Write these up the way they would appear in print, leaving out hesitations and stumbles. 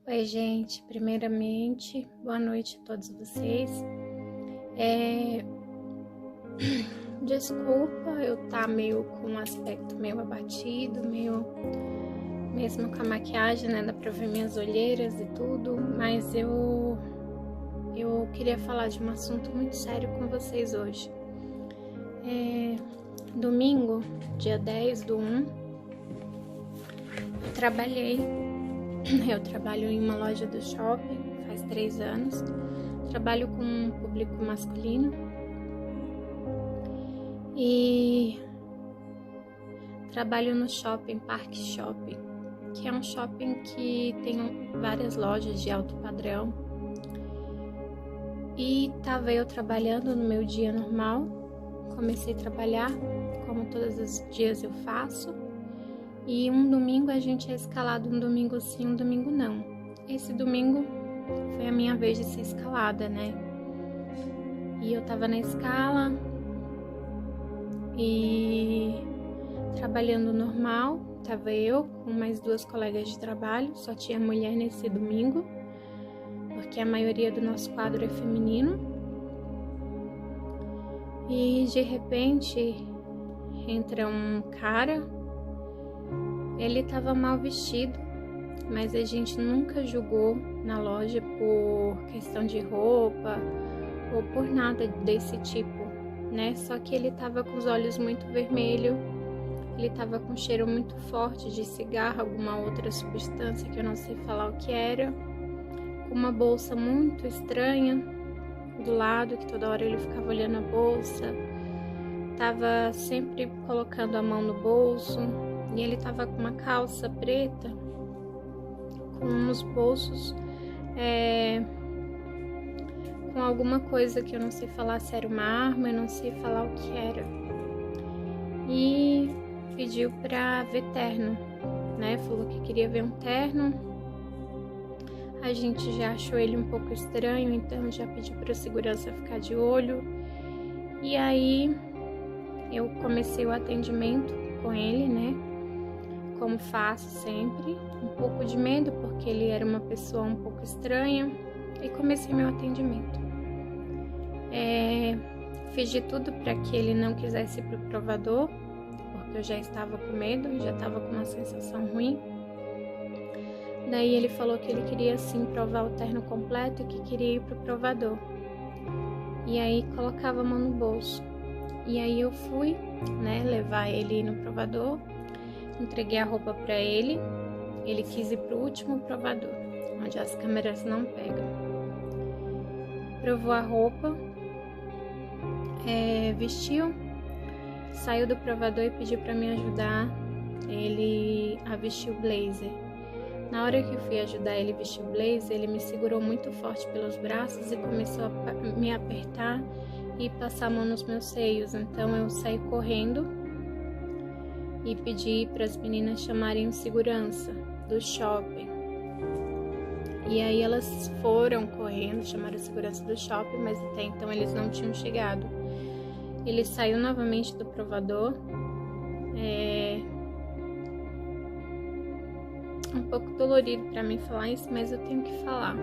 Oi, gente. Primeiramente, boa noite a todos vocês. Desculpa eu estar meio com um aspecto meio abatido, mesmo com a maquiagem, né? Dá pra ver minhas olheiras e tudo, mas eu queria falar de um assunto muito sério com vocês hoje. Domingo, dia 10/1, eu trabalho em uma loja do shopping faz 3 anos. Trabalho com um público masculino e trabalho no shopping Park Shopping, que é um shopping que tem várias lojas de alto padrão. E tava eu trabalhando no meu dia normal. Comecei a trabalhar como todos os dias eu faço. E um domingo a gente é escalado, um domingo sim, um domingo não. Esse domingo foi a minha vez de ser escalada, né? E eu tava na escala e trabalhando normal. Tava eu com mais 2 colegas de trabalho, só tinha mulher nesse domingo, porque a maioria do nosso quadro é feminino. E de repente entra um cara. Ele estava mal vestido, mas a gente nunca julgou na loja por questão de roupa ou por nada desse tipo, né? Só que ele estava com os olhos muito vermelhos, ele estava com um cheiro muito forte de cigarro, alguma outra substância que eu não sei falar o que era, com uma bolsa muito estranha do lado, que toda hora ele ficava olhando a bolsa, estava sempre colocando a mão no bolso. E ele tava com uma calça preta, com uns bolsos, com alguma coisa que eu não sei falar se era uma arma, eu não sei falar o que era. E pediu pra ver terno, né? Falou que queria ver um terno. A gente já achou ele um pouco estranho, então já pediu pra segurança ficar de olho. E aí eu comecei o atendimento com ele, né? Como faço sempre, um pouco de medo, porque ele era uma pessoa um pouco estranha, e comecei meu atendimento. Fiz de tudo para que ele não quisesse ir pro provador, porque eu já estava com medo, já estava com uma sensação ruim. Daí ele falou que ele queria sim provar o terno completo e que queria ir pro provador. E aí colocava a mão no bolso. E aí eu fui, né, levar ele no provador. Entreguei a roupa para ele. Ele quis ir pro último provador, onde as câmeras não pegam. Provou a roupa, vestiu, saiu do provador e pediu para me ajudar ele a vestir o blazer. Na hora que eu fui ajudar ele a vestir o blazer, ele me segurou muito forte pelos braços e começou a me apertar e passar a mão nos meus seios. Então eu saí correndo e pedi para as meninas chamarem um segurança do shopping. E aí elas foram correndo, chamaram a segurança do shopping, mas até então eles não tinham chegado. Ele saiu novamente do provador, um pouco dolorido para mim falar isso, mas eu tenho que falar.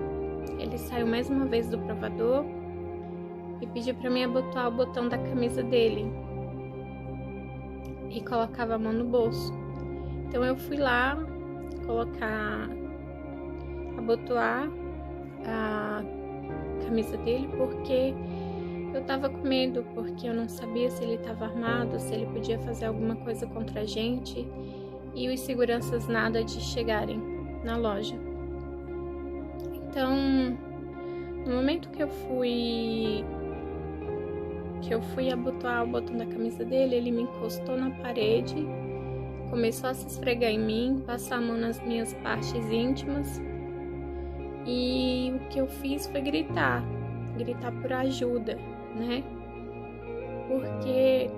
Ele saiu mais uma vez do provador e pediu para mim abotoar o botão da camisa dele. E colocava a mão no bolso. Então eu fui lá abotoar a camisa dele, porque eu tava com medo, porque eu não sabia se ele tava armado, se ele podia fazer alguma coisa contra a gente, e os seguranças nada de chegarem na loja. Então, no momento que eu fui abotoar o botão da camisa dele, ele me encostou na parede, começou a se esfregar em mim, passar a mão nas minhas partes íntimas, e o que eu fiz foi gritar por ajuda, né? Porque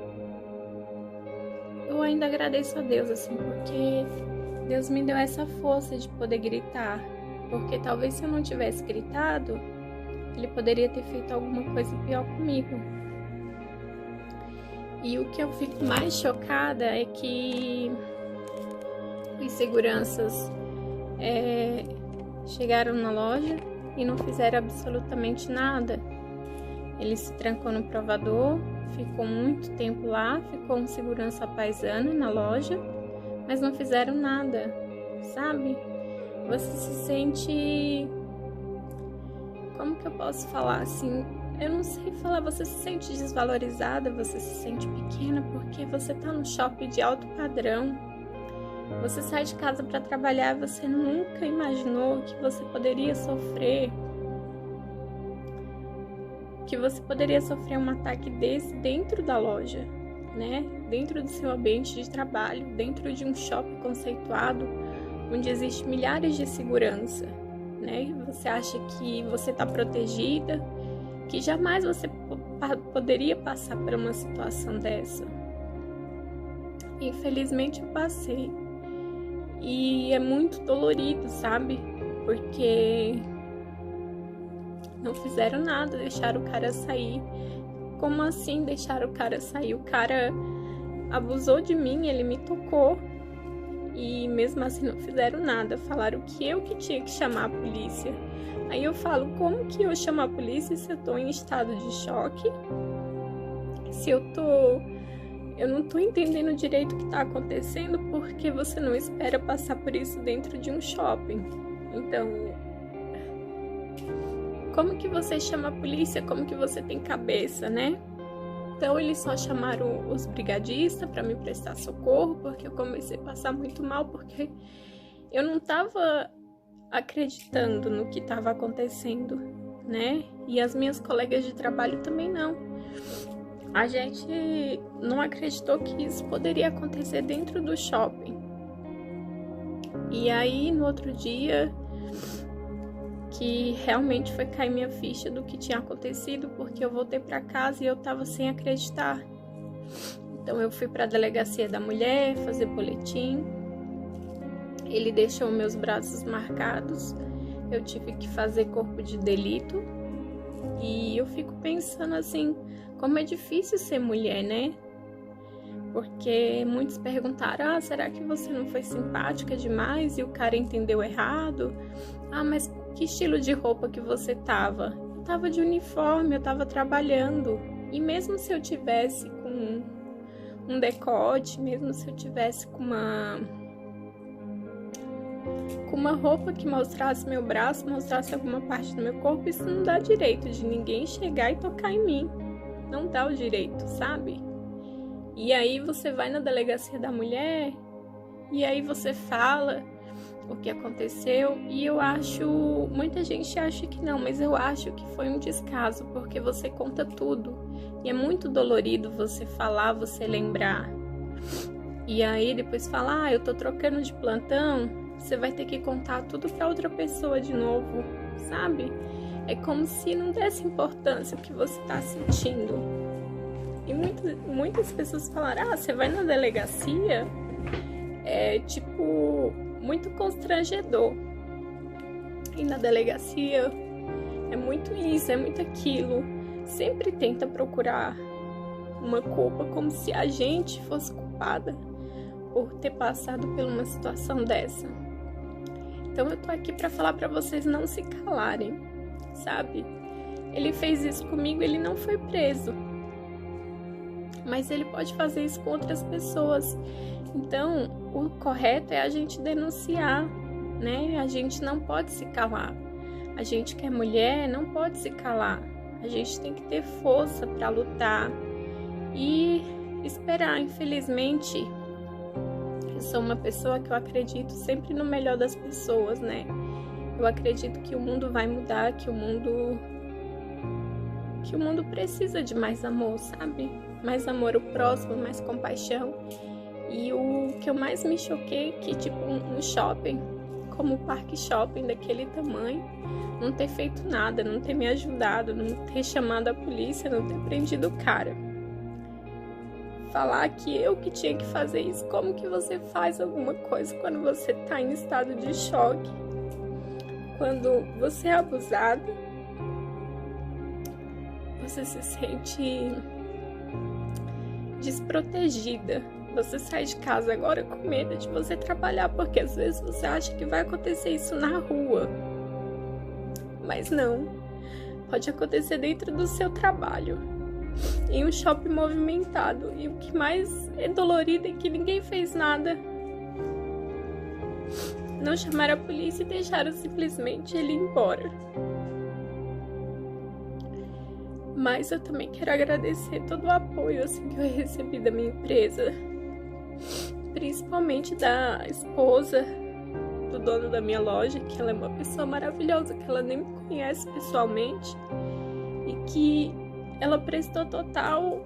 eu ainda agradeço a Deus, assim, porque Deus me deu essa força de poder gritar, porque talvez se eu não tivesse gritado, ele poderia ter feito alguma coisa pior comigo. E o que eu fico mais chocada é que os seguranças chegaram na loja e não fizeram absolutamente nada. Ele se trancou no provador, ficou muito tempo lá, ficou um segurança paisana na loja, mas não fizeram nada, sabe? Você se sente... Como que eu posso falar assim? Eu não sei falar, você se sente desvalorizada, você se sente pequena porque você tá num shopping de alto padrão. Você sai de casa para trabalhar, você nunca imaginou que você poderia sofrer um ataque desse dentro da loja, né? Dentro do seu ambiente de trabalho, dentro de um shopping conceituado, onde existe milhares de segurança, né? Você acha que você está protegida, que jamais você poderia passar por uma situação dessa. Infelizmente eu passei. E é muito dolorido, sabe? Porque não fizeram nada, deixaram o cara sair. Como assim deixaram o cara sair? O cara abusou de mim, ele me tocou. E mesmo assim não fizeram nada. Falaram que eu que tinha que chamar a polícia. Aí eu falo, como que eu chamo a polícia se eu tô em estado de choque? Se eu não tô entendendo direito o que tá acontecendo, porque você não espera passar por isso dentro de um shopping. Então, como que você chama a polícia? Como que você tem cabeça, né? Então, eles só chamaram os brigadistas para me prestar socorro, porque eu comecei a passar muito mal, porque eu não tava acreditando no que estava acontecendo, né? E as minhas colegas de trabalho também não. A gente não acreditou que isso poderia acontecer dentro do shopping. E aí, no outro dia, que realmente foi cair minha ficha do que tinha acontecido, porque eu voltei para casa e eu tava sem acreditar. Então, eu fui para a delegacia da mulher fazer boletim. Ele deixou meus braços marcados. Eu tive que fazer corpo de delito. E eu fico pensando assim, como é difícil ser mulher, né? Porque muitos perguntaram, será que você não foi simpática demais e o cara entendeu errado? Mas que estilo de roupa que você tava? Eu tava de uniforme, eu tava trabalhando. E mesmo se eu tivesse com um decote, mesmo se eu tivesse com uma roupa que mostrasse meu braço, mostrasse alguma parte do meu corpo, isso não dá direito de ninguém chegar e tocar em mim. Não dá o direito, sabe? E aí você vai na delegacia da mulher e aí você fala o que aconteceu e eu acho, muita gente acha que não, mas eu acho que foi um descaso, porque você conta tudo e é muito dolorido você falar, você lembrar. E aí depois falar, eu tô trocando de plantão, você vai ter que contar tudo pra outra pessoa de novo, sabe? É como se não desse importância o que você tá sentindo. E muitas pessoas falaram, você vai na delegacia? É, tipo, muito constrangedor. E na delegacia é muito isso, é muito aquilo. Sempre tenta procurar uma culpa, como se a gente fosse culpada por ter passado por uma situação dessa. Então eu tô aqui pra falar pra vocês não se calarem, sabe? Ele fez isso comigo, ele não foi preso. Mas ele pode fazer isso com outras pessoas. Então, o correto é a gente denunciar, né? A gente não pode se calar. A gente que é mulher não pode se calar. A gente tem que ter força pra lutar e esperar. Infelizmente, eu sou uma pessoa que eu acredito sempre no melhor das pessoas, né? Eu acredito que o mundo vai mudar, que o mundo precisa de mais amor, sabe? Mais amor ao próximo, mais compaixão. E o que eu mais me choquei é que, tipo, um shopping, como o Parque Shopping daquele tamanho, não ter feito nada, não ter me ajudado, não ter chamado a polícia, não ter prendido o cara. Falar que eu que tinha que fazer isso. Como que você faz alguma coisa quando você tá em estado de choque? Quando você é abusada, você se sente desprotegida. Você sai de casa agora com medo de você trabalhar, porque às vezes você acha que vai acontecer isso na rua. Mas não, pode acontecer dentro do seu trabalho, em um shopping movimentado. E o que mais é dolorido é que ninguém fez nada. Não chamaram a polícia e deixaram simplesmente ele ir embora. Mas eu também quero agradecer todo o apoio assim, que eu recebi da minha empresa, principalmente da esposa do dono da minha loja, que ela é uma pessoa maravilhosa, que ela nem me conhece pessoalmente e que ela prestou total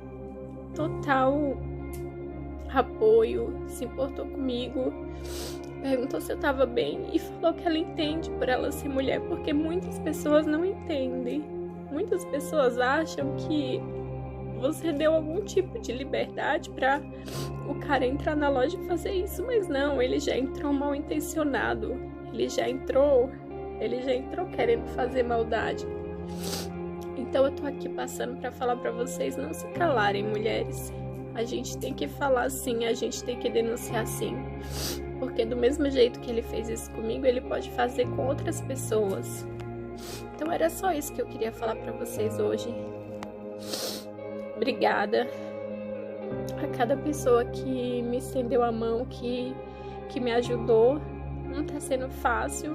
apoio, se importou comigo, perguntou se eu tava bem e falou que ela entende por ela ser mulher, porque muitas pessoas não entendem. Muitas pessoas acham que você deu algum tipo de liberdade para o cara entrar na loja e fazer isso, mas não, ele já entrou mal intencionado, ele já entrou querendo fazer maldade. Então eu tô aqui passando para falar para vocês não se calarem, mulheres. A gente tem que falar sim, a gente tem que denunciar sim, porque do mesmo jeito que ele fez isso comigo, ele pode fazer com outras pessoas. Então era só isso que eu queria falar para vocês hoje. Obrigada a cada pessoa que me estendeu a mão, que me ajudou. Não tá sendo fácil.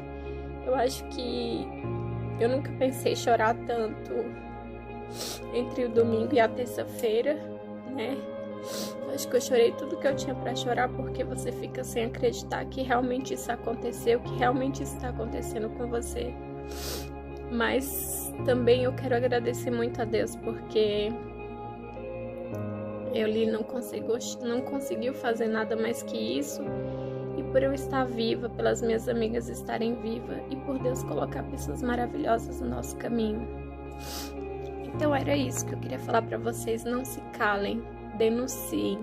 Eu acho que eu nunca pensei chorar tanto entre o domingo e a terça-feira, né? Acho que eu chorei tudo que eu tinha para chorar, porque você fica sem acreditar que realmente isso aconteceu, que realmente isso está acontecendo com você. Mas também eu quero agradecer muito a Deus, porque ele não conseguiu fazer nada mais que isso. E por eu estar viva, pelas minhas amigas estarem vivas e por Deus colocar pessoas maravilhosas no nosso caminho. Então era isso que eu queria falar para vocês. Não se calem, denunciem.